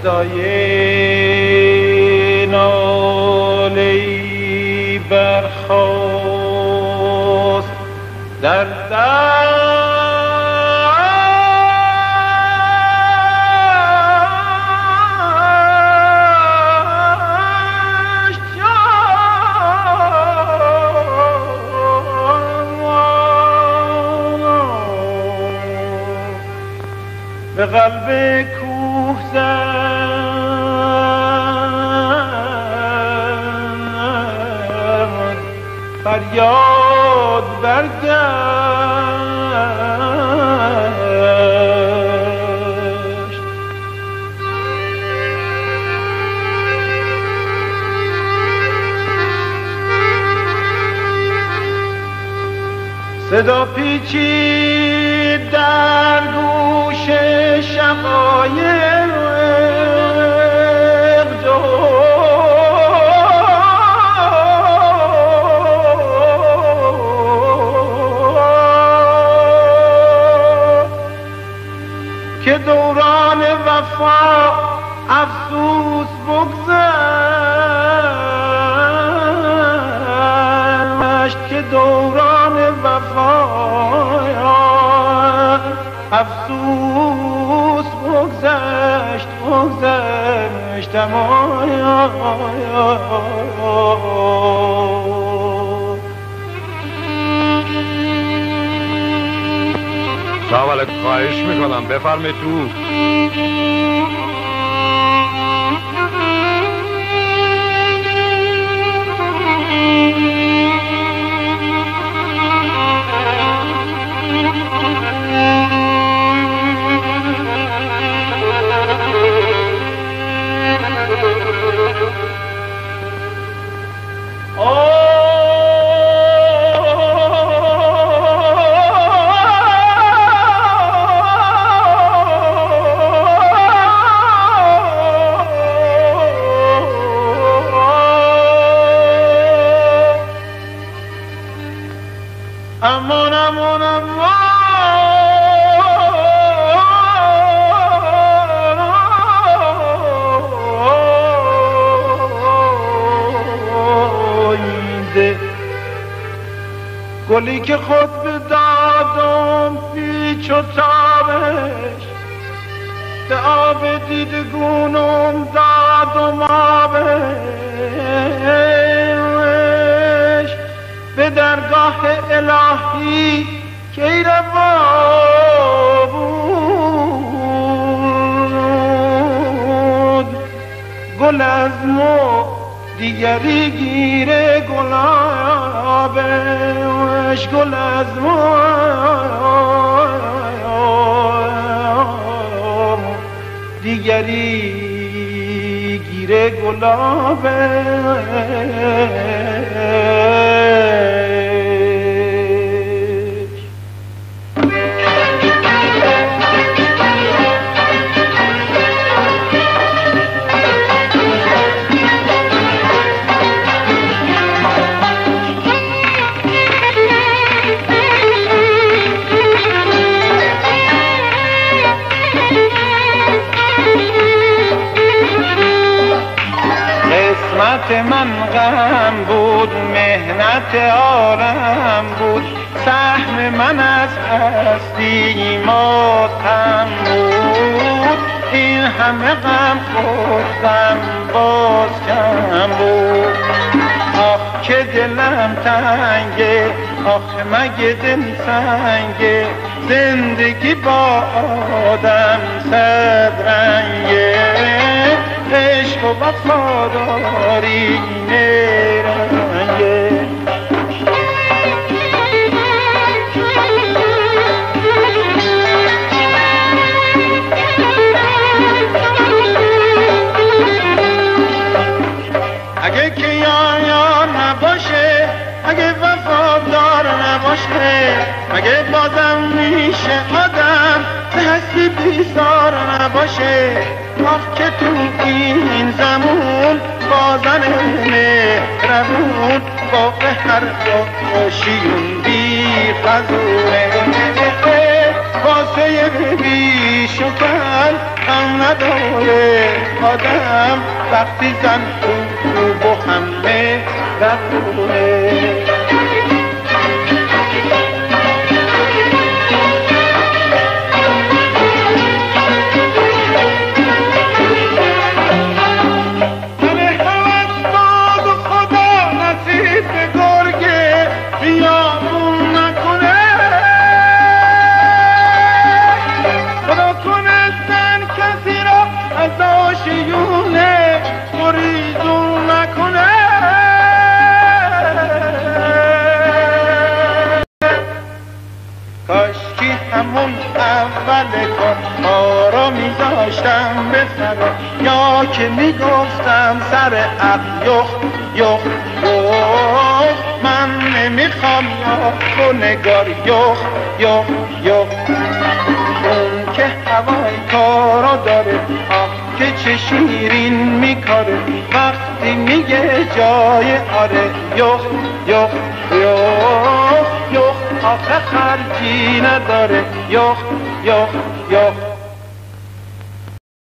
صدای ناله‌ای برخاست در به قلب کوه زد فریاد برگشت. صدا پیچید در گوش شقایق که دوران وفا افسوس بگذشت، که دوران وفا افسوس بگذشت سلام علیکم. خواهش میکنم بفرمایید تو. امان امان امان گلی که خود به دادم پیچ و تابش، به آب دیدگونم دادم آبش، به درگاه الهی که روا بود، گل از مو دیگری گیره گلابش، گل از مو دیگری گیره گلابش. قسمت من غم بود، مهنت عالم بود، سهم من از هستی ماتم بود، این همه غم خودم باز کم بود. آخ که دلم تنگه، آخ مگه دل سنگه، زندگی با آدم صد رنگه، عشق و وفاداری نیرنگه. اگه که یار نباشه، اگه وفادار نباشه، مگه بازم میشه آدم دستی بیزار نباشه. آخ که تو این زمان بازن مهربون، با هر باشیون بی خزونه، واسه بی شکر هم نداره. آدم وقتی زن تو با همه رفتونه. کاشکی همون اول کار ما را میذاشتم به سر، یا که میگفتم سر عقل یخ یخ یخ، من نمیخوام یا نگار یخ یخ یخ. اون که هوای کارا داره آه که چه شیرین میکاره، وقتی میگه جای آره یخ یخ یخ یخ، آخه خرجی نداره یخ یخ یخ.